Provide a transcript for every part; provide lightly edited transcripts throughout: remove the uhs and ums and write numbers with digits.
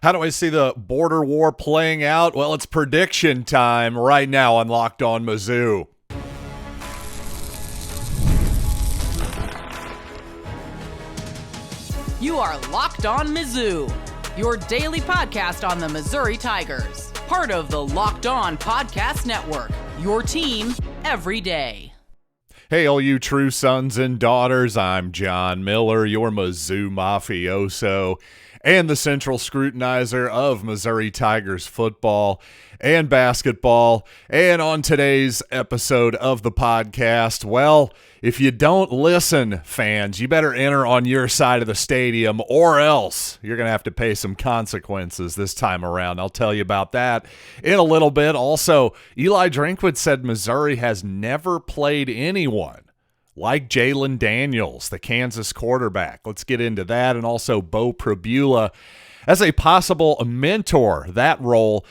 How do I see the border war playing out? Well, it's prediction time right now on Locked On Mizzou. You are Locked On Mizzou, your daily podcast on the Missouri Tigers. Part of the Locked On Podcast Network, your team every day. Hey, all you true sons and daughters, I'm John Miller, your Mizzou mafioso, and the central scrutinizer of Missouri Tigers football and basketball. And on today's episode of the podcast, well, if you don't listen, fans, you better enter on your side of the stadium, or else you're going to have to pay some consequences this time around. I'll tell you about that in a little bit. Also, Eli Drinkwitz said Missouri has never played anyone like Jalon Daniels, the Kansas quarterback. Let's get into that. And also Bo Prabula as a possible mentor, that role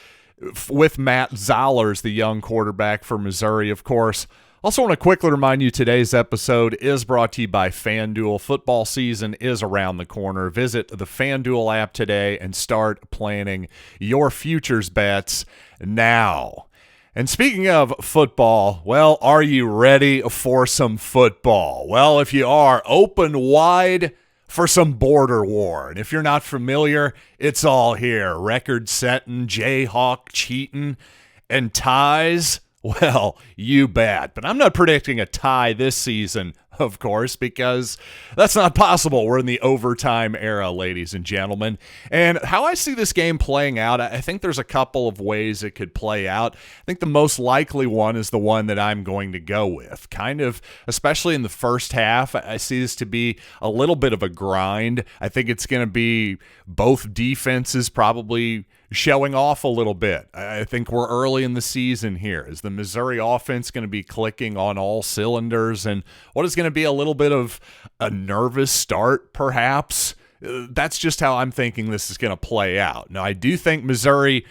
with Matt Zollers, the young quarterback for Missouri, of course. Also want to quickly remind you today's episode is brought to you by FanDuel. Football season is around the corner. Visit the FanDuel app today and start planning your futures bets now. And speaking of football, well, are you ready for some football? Well, if you are, open wide for some border war. And if you're not familiar, it's all here. Record-setting, Jayhawk cheating, and ties. Well, you bet. But I'm not predicting a tie this season, of course, because that's not possible. We're in the overtime era, ladies and gentlemen. And how I see this game playing out, I think there's a couple of ways it could play out. I think the most likely one is the one that I'm going to go with. Kind of, especially in the first half, I see this to be a little bit of a grind. I think it's going to be both defenses probably showing off a little bit. I think we're early in the season here. Is the Missouri offense going to be clicking on all cylinders? And what is going to be a little bit of a nervous start, perhaps? That's just how I'm thinking this is going to play out. Now, I do think Missouri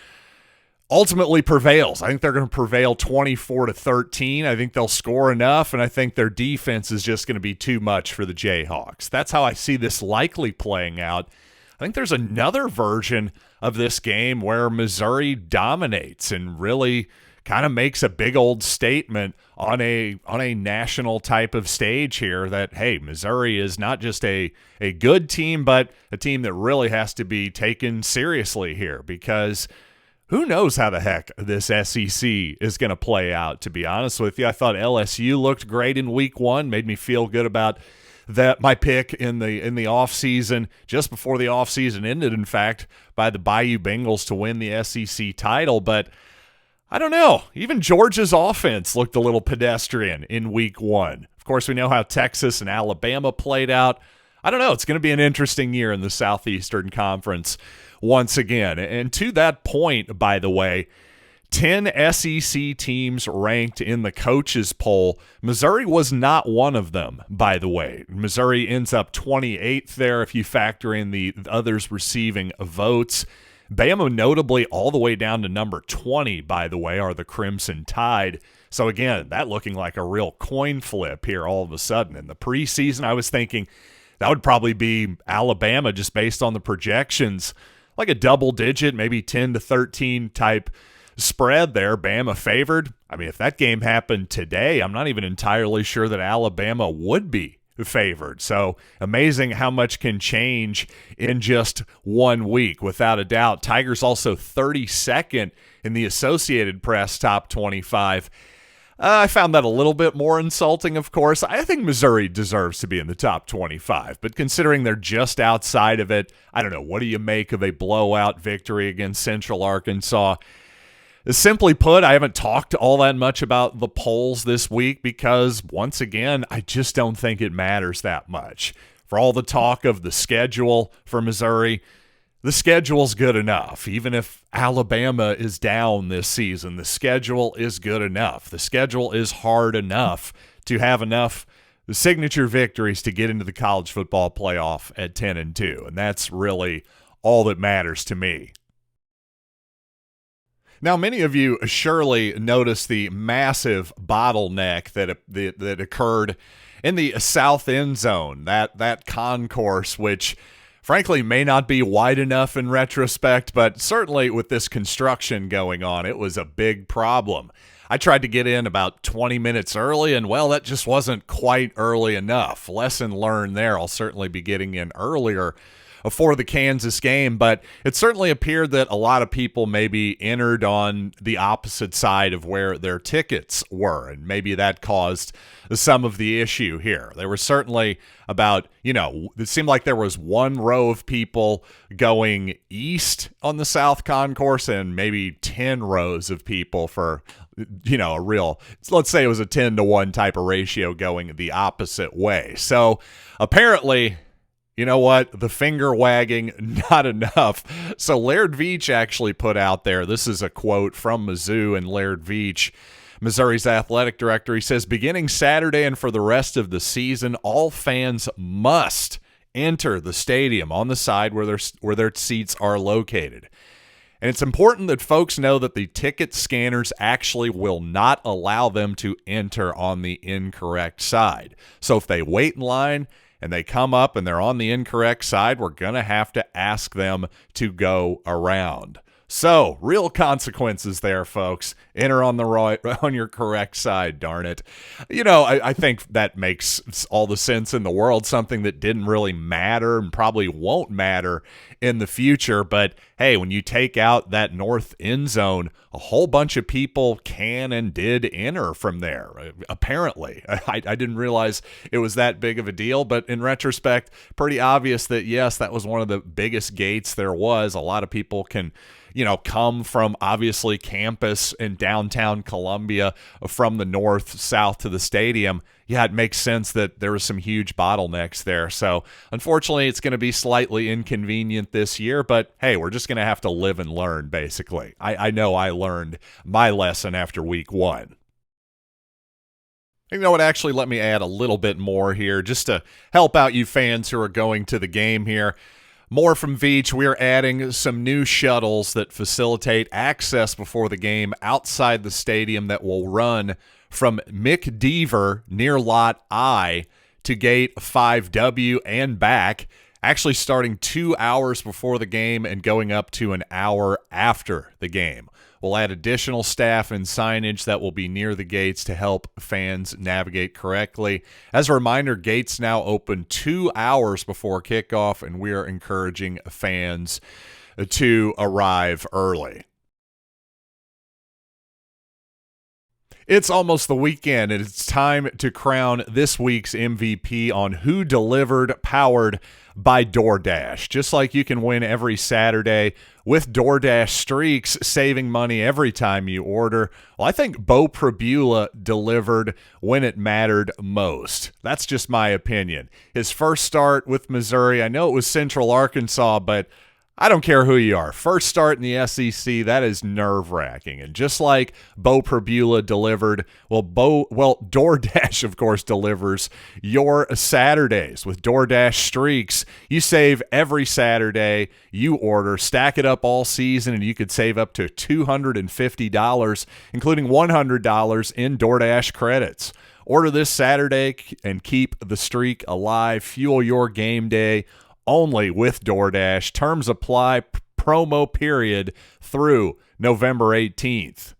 ultimately prevails. I think they're going to prevail 24-13. I think they'll score enough, and I think their defense is just going to be too much for the Jayhawks. That's how I see this likely playing out. I think there's another version of this game where Missouri dominates and really kind of makes a big old statement on a national type of stage here that, hey, Missouri is not just a good team, but a team that really has to be taken seriously here, because who knows how the heck this SEC is going to play out, to be honest with you. I thought LSU looked great in week one, made me feel good about that my pick in the offseason, just before the offseason ended, in fact, by the Bayou Bengals to win the SEC title. But I don't know. Even Georgia's offense looked a little pedestrian in week one. Of course, we know how Texas and Alabama played out. I don't know. It's going to be an interesting year in the Southeastern Conference once again. And to that point, by the way, 10 SEC teams ranked in the coaches poll. Missouri was not one of them, by the way. Missouri ends up 28th there if you factor in the others receiving votes. Bama notably all the way down to number 20, by the way, are the Crimson Tide. So again, that looking like a real coin flip here all of a sudden. In the preseason, I was thinking that would probably be Alabama just based on the projections, like a double digit, maybe 10-13 type spread there. Bama favored. I mean, if that game happened today, I'm not even entirely sure that Alabama would be favored. So amazing how much can change in just 1 week, without a doubt. Tigers also 32nd in the Associated Press top 25. I found that a little bit more insulting, of course. I think Missouri deserves to be in the top 25, but considering they're just outside of it, I don't know. What do you make of a blowout victory against Central Arkansas? Simply put, I haven't talked all that much about the polls this week because, once again, I just don't think it matters that much. For all the talk of the schedule for Missouri, the schedule's good enough. Even if Alabama is down this season, the schedule is good enough. The schedule is hard enough to have enough signature victories to get into the college football playoff at 10-2, and that's really all that matters to me. Now, many of you surely noticed the massive bottleneck that occurred in the south end zone, that concourse, which frankly may not be wide enough in retrospect, but certainly with this construction going on, it was a big problem. I tried to get in about 20 minutes early, and well, that just wasn't quite early enough. Lesson learned there. I'll certainly be getting in earlier for the Kansas game, but it certainly appeared that a lot of people maybe entered on the opposite side of where their tickets were, and maybe that caused some of the issue here. There were certainly about, it seemed like there was one row of people going east on the South Concourse and maybe 10 rows of people for, a real, let's say it was a 10-to-1 type of ratio going the opposite way. So apparently, you know what? The finger wagging, not enough. So Laird Veatch actually put out there, this is a quote from Mizzou and Laird Veatch, Missouri's athletic director. He says, beginning Saturday and for the rest of the season, all fans must enter the stadium on the side where their seats are located. And it's important that folks know that the ticket scanners actually will not allow them to enter on the incorrect side. So if they wait in line and they come up and they're on the incorrect side, we're going to have to ask them to go around. So, real consequences there, folks. Enter on on your correct side, darn it. I think that makes all the sense in the world, something that didn't really matter and probably won't matter in the future. But, hey, when you take out that north end zone, a whole bunch of people can and did enter from there, apparently. I didn't realize it was that big of a deal, but in retrospect, pretty obvious that, yes, that was one of the biggest gates there was. A lot of people can come from obviously campus in downtown Columbia from the north, south to the stadium. Yeah, it makes sense that there was some huge bottlenecks there. So unfortunately, it's going to be slightly inconvenient this year, but hey, we're just going to have to live and learn, basically. I know I learned my lesson after week 1. You know what? Actually, let me add a little bit more here just to help out you fans who are going to the game here. More from Veatch. We're adding some new shuttles that facilitate access before the game outside the stadium that will run from McDeaver near Lot I to Gate 5W and back, actually starting 2 hours before the game and going up to an hour after the game. We'll add additional staff and signage that will be near the gates to help fans navigate correctly. As a reminder, gates now open 2 hours before kickoff, and we are encouraging fans to arrive early. It's almost the weekend, and it's time to crown this week's MVP on Who Delivered, powered by DoorDash. Just like you can win every Saturday with DoorDash Streaks, saving money every time you order. Well, I think Bo Prabula delivered when it mattered most. That's just my opinion. His first start with Missouri, I know it was Central Arkansas, but I don't care who you are. First start in the SEC, that is nerve-wracking. And just like Bo Prabula delivered, DoorDash, of course, delivers your Saturdays with DoorDash Streaks. You save every Saturday you order, stack it up all season, and you could save up to $250, including $100 in DoorDash credits. Order this Saturday and keep the streak alive. Fuel your game day only with DoorDash. Terms apply. Promo period through November 18th.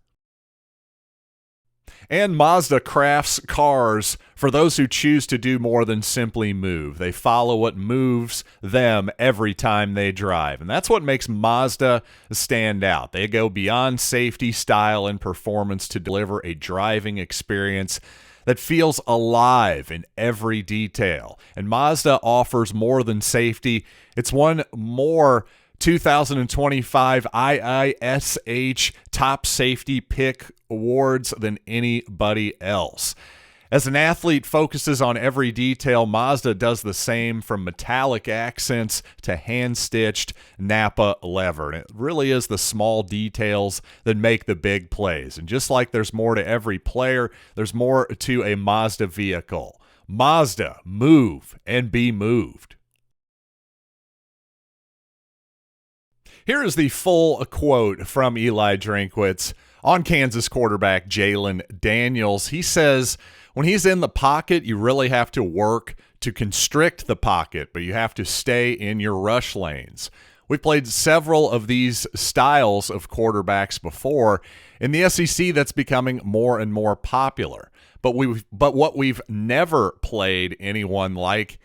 And Mazda crafts cars for those who choose to do more than simply move. They follow what moves them every time they drive. And that's what makes Mazda stand out. They go beyond safety, style, and performance to deliver a driving experience that feels alive in every detail. And Mazda offers more than safety. It's won more 2025 IISH Top Safety Pick awards than anybody else. As an athlete focuses on every detail, Mazda does the same, from metallic accents to hand-stitched Napa leather. And it really is the small details that make the big plays. And just like there's more to every player, there's more to a Mazda vehicle. Mazda, move and be moved. Here is the full quote from Eli Drinkwitz on Kansas quarterback Jalon Daniels. He says, when he's in the pocket, you really have to work to constrict the pocket, but you have to stay in your rush lanes. We've played several of these styles of quarterbacks before. In the SEC, that's becoming more and more popular. But what we've never played anyone like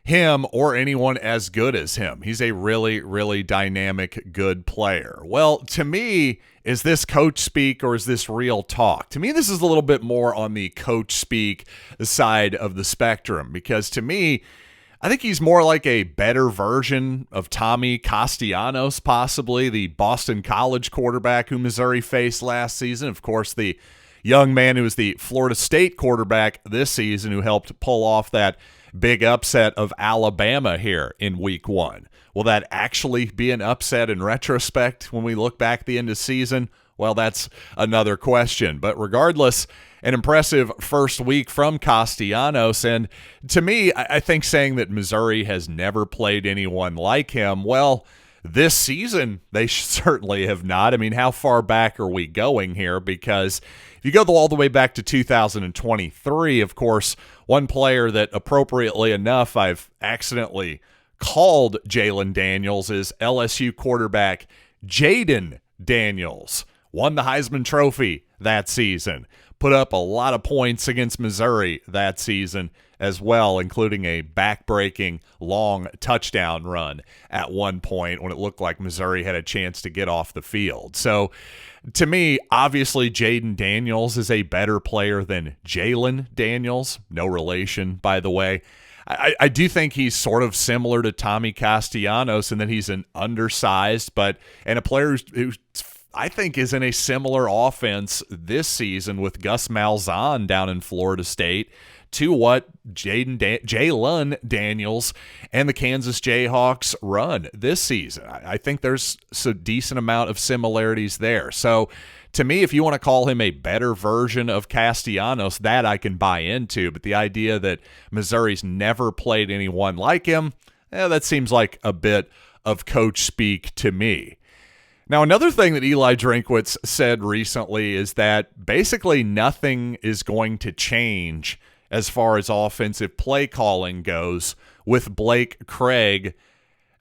him or anyone as good as him. He's a really, really dynamic, good player. Well, to me, is this coach speak or is this real talk? To me, this is a little bit more on the coach speak side of the spectrum, because to me, I think he's more like a better version of Tommy Castellanos, possibly the Boston College quarterback who Missouri faced last season. Of course, the young man who was the Florida State quarterback this season who helped pull off that big upset of Alabama here in week 1. Will that actually be an upset in retrospect when we look back at the end of season? Well, that's another question. But regardless, an impressive first week from Castellanos. And to me, I think saying that Missouri has never played anyone like him, well, this season, they certainly have not. I mean, how far back are we going here? Because if you go all the way back to 2023, of course, one player that appropriately enough I've accidentally called Jalon Daniels is LSU quarterback Jayden Daniels. Won the Heisman Trophy that season. Put up a lot of points against Missouri that season as well, including a back-breaking long touchdown run at one point when it looked like Missouri had a chance to get off the field. So to me, obviously, Jayden Daniels is a better player than Jalon Daniels. No relation, by the way. I do think he's sort of similar to Tommy Castellanos in that he's an undersized and a player who I think is in a similar offense this season with Gus Malzahn down in Florida State to what Jalon Daniels and the Kansas Jayhawks run this season. I think there's a decent amount of similarities there. So to me, if you want to call him a better version of Castellanos, that I can buy into. But the idea that Missouri's never played anyone like him, that seems like a bit of coach speak to me. Now, another thing that Eli Drinkwitz said recently is that basically nothing is going to change as far as offensive play calling goes with Blake Craig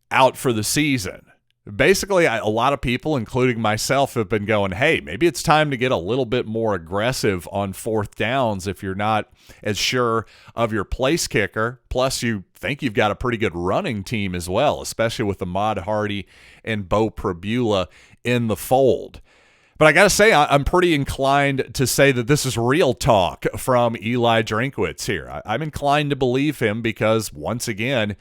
out for the season. Basically, a lot of people, including myself, have been going, hey, maybe it's time to get a little bit more aggressive on fourth downs if you're not as sure of your place kicker. Plus, you think you've got a pretty good running team as well, especially with Ahmad Hardy and Bo Prabula in the fold. But I got to say, I'm pretty inclined to say that this is real talk from Eli Drinkwitz here. I'm inclined to believe him because, once again,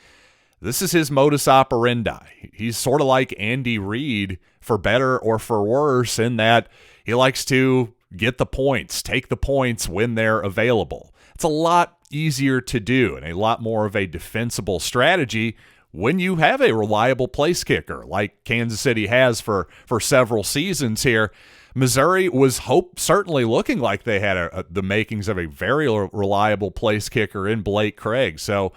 this is his modus operandi. He's sort of like Andy Reid, for better or for worse, in that he likes to get the points, take the points when they're available. It's a lot easier to do and a lot more of a defensible strategy when you have a reliable place kicker like Kansas City has for several seasons here. Missouri was certainly looking like they had the makings of a very reliable place kicker in Blake Craig. So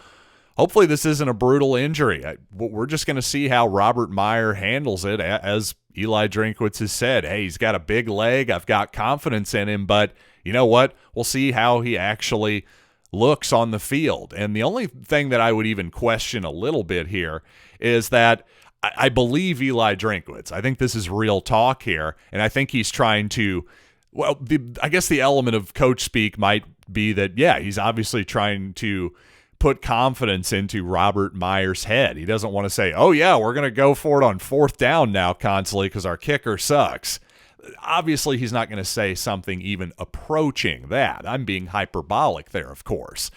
hopefully this isn't a brutal injury. We're just going to see how Robert Meyer handles it. As Eli Drinkwitz has said, hey, he's got a big leg. I've got confidence in him, but you know what? We'll see how he actually looks on the field. And the only thing that I would even question a little bit here is that I believe Eli Drinkwitz. I think this is real talk here, and I think he's trying to, well, I guess the element of coach speak might be that, yeah, he's obviously trying to put confidence into Robert Meyer's head. He doesn't want to say, oh, yeah, we're going to go for it on fourth down now constantly because our kicker sucks. Obviously, he's not going to say something even approaching that. I'm being hyperbolic there, of course.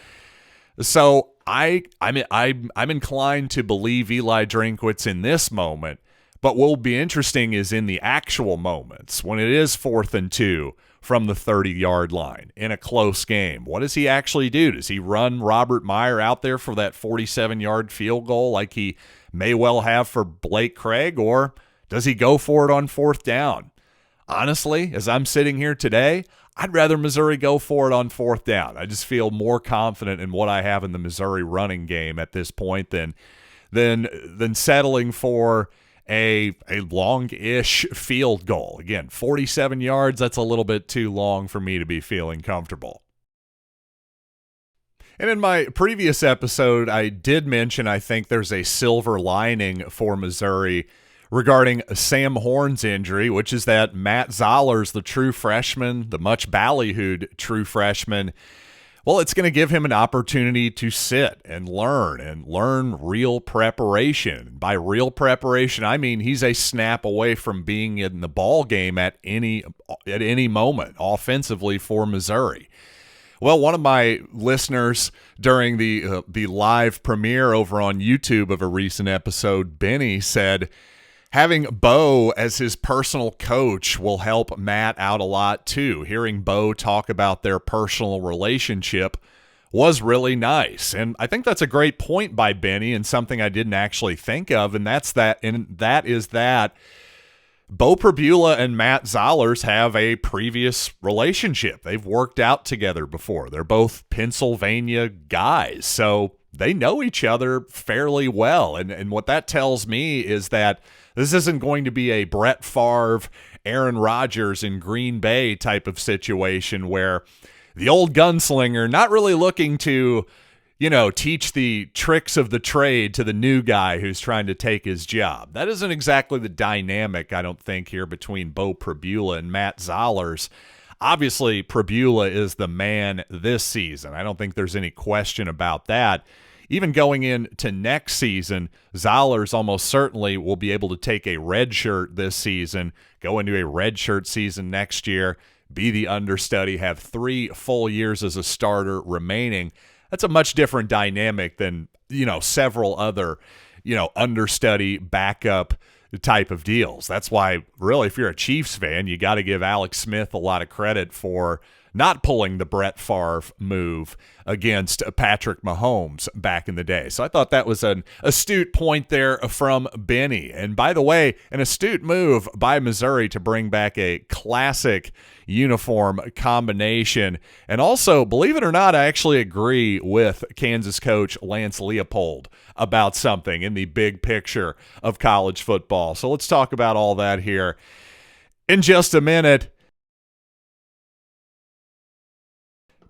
So I'm inclined to believe Eli Drinkwitz in this moment, but what will be interesting is in the actual moments when it is 4th and 2 from the 30-yard line in a close game. What does he actually do? Does he run Robert Meyer out there for that 47-yard field goal like he may well have for Blake Craig, or does he go for it on fourth down? Honestly, as I'm sitting here today, I'd rather Missouri go for it on fourth down. I just feel more confident in what I have in the Missouri running game at this point than settling for a long-ish field goal. Again, 47 yards, that's a little bit too long for me to be feeling comfortable. And in my previous episode, I did mention I think there's a silver lining for Missouri regarding Sam Horn's injury, which is that Matt Zollers, the true freshman, the much ballyhooed true freshman, well, it's going to give him an opportunity to sit and learn real preparation. By real preparation, I mean he's a snap away from being in the ball game at any moment offensively for Missouri. Well, one of my listeners during the live premiere over on YouTube of a recent episode, Benny, said having Bo as his personal coach will help Matt out a lot too. Hearing Bo talk about their personal relationship was really nice. And I think that's a great point by Benny and something I didn't actually think of. And that is that Bo Pribula and Matt Zollers have a previous relationship. They've worked out together before. They're both Pennsylvania guys, so they know each other fairly well. And what that tells me is that this isn't going to be a Brett Favre, Aaron Rodgers in Green Bay type of situation where the old gunslinger not really looking to, teach the tricks of the trade to the new guy who's trying to take his job. That isn't exactly the dynamic, I don't think, here between Bo Pribula and Matt Zollers. Obviously, Pribula is the man this season. I don't think there's any question about that. Even going into next season, Zollers almost certainly will be able to take a red shirt this season, go into a red shirt season next year, be the understudy, have 3 full years as a starter remaining. That's a much different dynamic than, several other, understudy backup type of deals. That's why, really, if you're a Chiefs fan, you got to give Alex Smith a lot of credit for not pulling the Brett Favre move against Patrick Mahomes back in the day. So I thought that was an astute point there from Benny. And by the way, an astute move by Missouri to bring back a classic uniform combination. And also, believe it or not, I actually agree with Kansas coach Lance Leopold about something in the big picture of college football. So let's talk about all that here in just a minute.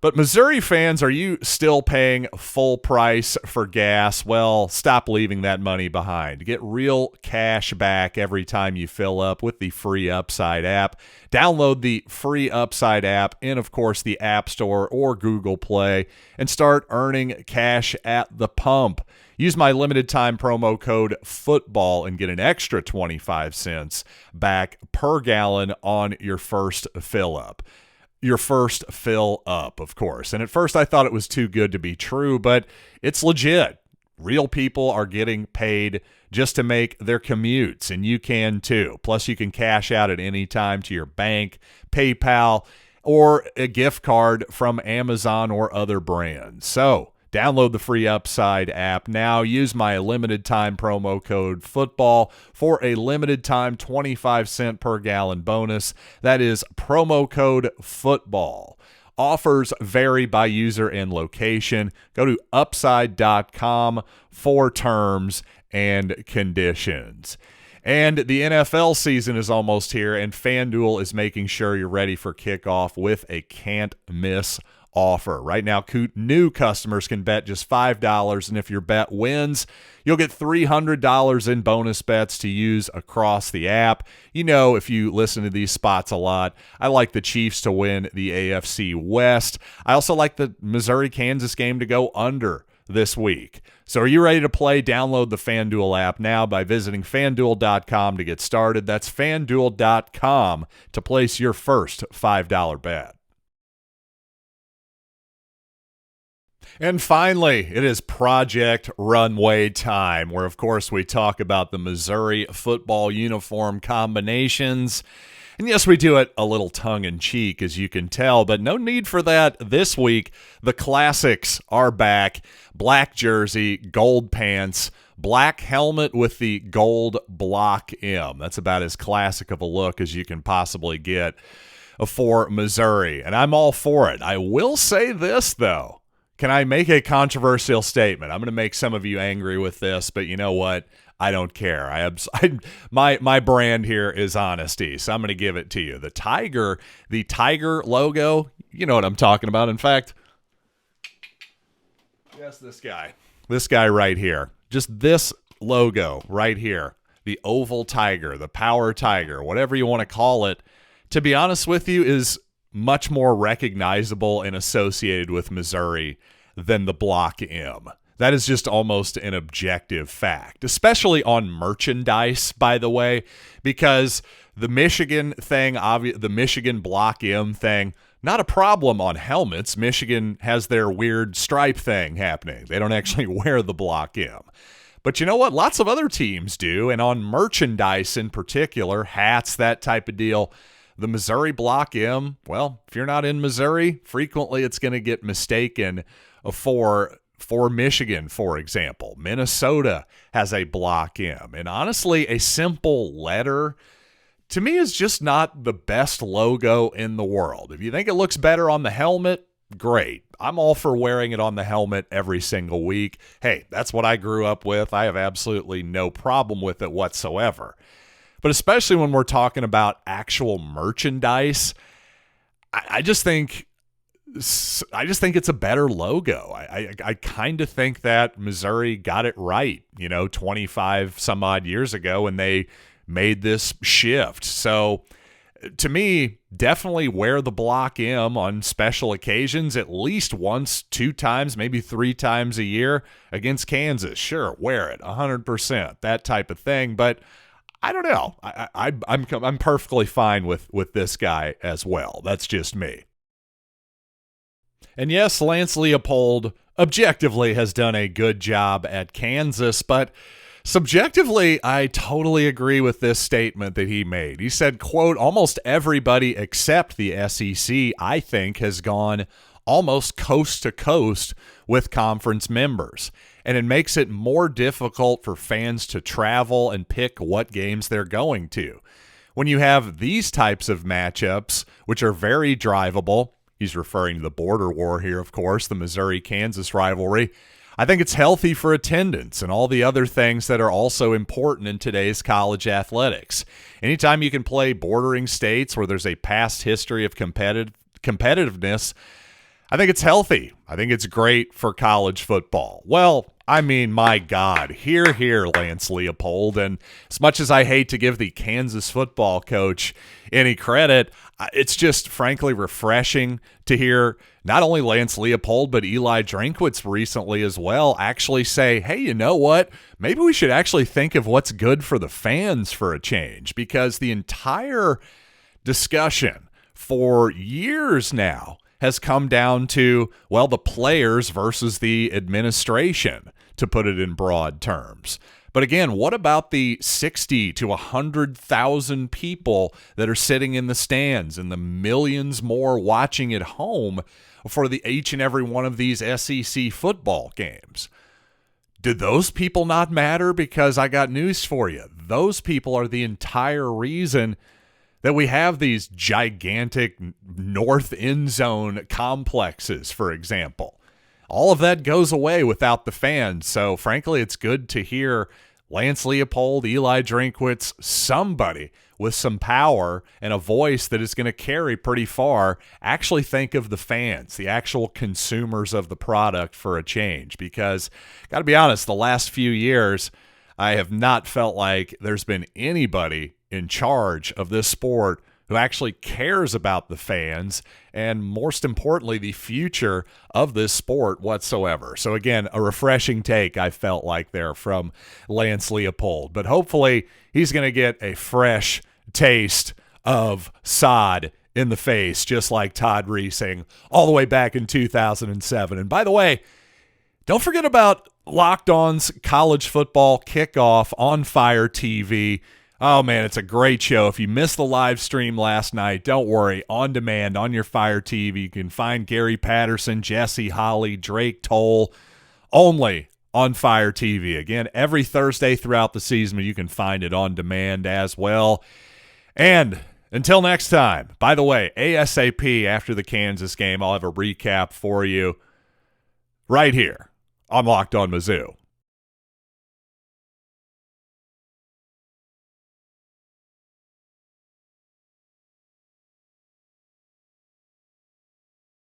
But Missouri fans, are you still paying full price for gas? Well, stop leaving that money behind. Get real cash back every time you fill up with the free Upside app. Download the free Upside app in, of course, the App Store or Google Play and start earning cash at the pump. Use my limited time promo code FOOTBALL and get an extra 25 cents back per gallon on your first fill up. Your first fill up, of course. And at first I thought it was too good to be true, but it's legit. Real people are getting paid just to make their commutes, and you can too. Plus, you can cash out at any time to your bank, PayPal, or a gift card from Amazon or other brands. So, download the free Upside app now. Use my limited time promo code FOOTBALL for a limited time 25 cent per gallon bonus. That is promo code FOOTBALL. Offers vary by user and location. Go to upside.com for terms and conditions. And the NFL season is almost here, and FanDuel is making sure you're ready for kickoff with a can't-miss offer. Right now, new customers can bet just $5, and if your bet wins, you'll get $300 in bonus bets to use across the app. If you listen to these spots a lot, I like the Chiefs to win the AFC West. I also like the Missouri-Kansas game to go under this week. So are you ready to play? Download the FanDuel app now by visiting FanDuel.com to get started. That's FanDuel.com to place your first $5 bet. And finally, it is Project Runway time, where, of course, we talk about the Missouri football uniform combinations. And yes, we do it a little tongue-in-cheek, as you can tell, but no need for that this week. The classics are back. Black jersey, gold pants, black helmet with the gold block M. That's about as classic of a look as you can possibly get for Missouri, and I'm all for it. I will say this, though. Can I make a controversial statement? I'm going to make some of you angry with this, but you know what? I don't care. My brand here is honesty, so I'm going to give it to you. The tiger logo, you know what I'm talking about. In fact, Yes, this guy. This guy right here. Just this logo right here. The oval tiger, the power tiger, whatever you want to call it, to be honest with you, is much more recognizable and associated with Missouri than the Block M. That is just almost an objective fact, especially on merchandise, by the way, because the Michigan thing, the Michigan Block M thing, not a problem on helmets. Michigan has their weird stripe thing happening. They don't actually wear the Block M. But you know what? Lots of other teams do, and on merchandise in particular, hats, that type of deal, the Missouri Block M, well, if you're not in Missouri, frequently it's going to get mistaken for Michigan, for example. Minnesota has a Block M. And honestly, a simple letter, to me, is just not the best logo in the world. If you think it looks better on the helmet, great. I'm all for wearing it on the helmet every single week. Hey, that's what I grew up with. I have absolutely no problem with it whatsoever. But especially when we're talking about actual merchandise, I just think it's a better logo. I kind of think that Missouri got it right, 25 some odd years ago when they made this shift. So to me, definitely wear the Block M on special occasions at least once, 2 times, maybe 3 times a year against Kansas. Sure, wear it 100%, that type of thing. But I don't know. I'm perfectly fine with this guy as well. That's just me. And yes, Lance Leopold objectively has done a good job at Kansas, but subjectively, I totally agree with this statement that he made. He said, quote, almost everybody except the SEC, I think, has gone almost coast to coast with conference members. And it makes it more difficult for fans to travel and pick what games they're going to. When you have these types of matchups, which are very drivable, he's referring to the border war here, of course, the Missouri-Kansas rivalry, I think it's healthy for attendance and all the other things that are also important in today's college athletics. Anytime you can play bordering states where there's a past history of competitiveness, I think it's healthy. I think it's great for college football. Well, I mean, my God, hear, Lance Leopold. And as much as I hate to give the Kansas football coach any credit, it's just frankly refreshing to hear not only Lance Leopold, but Eli Drinkwitz recently as well actually say, hey, you know what? Maybe we should actually think of what's good for the fans for a change, because the entire discussion for years now has come down to, well, the players versus the administration, to put it in broad terms. But again, what about the 60 to 100,000 people that are sitting in the stands and the millions more watching at home for each and every one of these SEC football games? Do those people not matter? Because I got news for you. Those people are the entire reason that we have these gigantic north end zone complexes, for example. All of that goes away without the fans. So, frankly, it's good to hear Lance Leopold, Eli Drinkwitz, somebody with some power and a voice that is going to carry pretty far, actually think of the fans, the actual consumers of the product for a change. Because, got to be honest, the last few years, I have not felt like there's been anybody in charge of this sport who actually cares about the fans and, most importantly, the future of this sport whatsoever. So, again, a refreshing take I felt like there from Lance Leopold. But hopefully he's going to get a fresh taste of sod in the face, just like Todd Reesing all the way back in 2007. And by the way, don't forget about Locked On's college football kickoff on Fire TV. Oh, man, it's a great show. If you missed the live stream last night, don't worry. On demand, on your Fire TV, you can find Gary Patterson, Jesse Holly, Drake Toll, only on Fire TV. Again, every Thursday throughout the season, you can find it on demand as well. And until next time, by the way, ASAP after the Kansas game, I'll have a recap for you right here on Locked On Mizzou.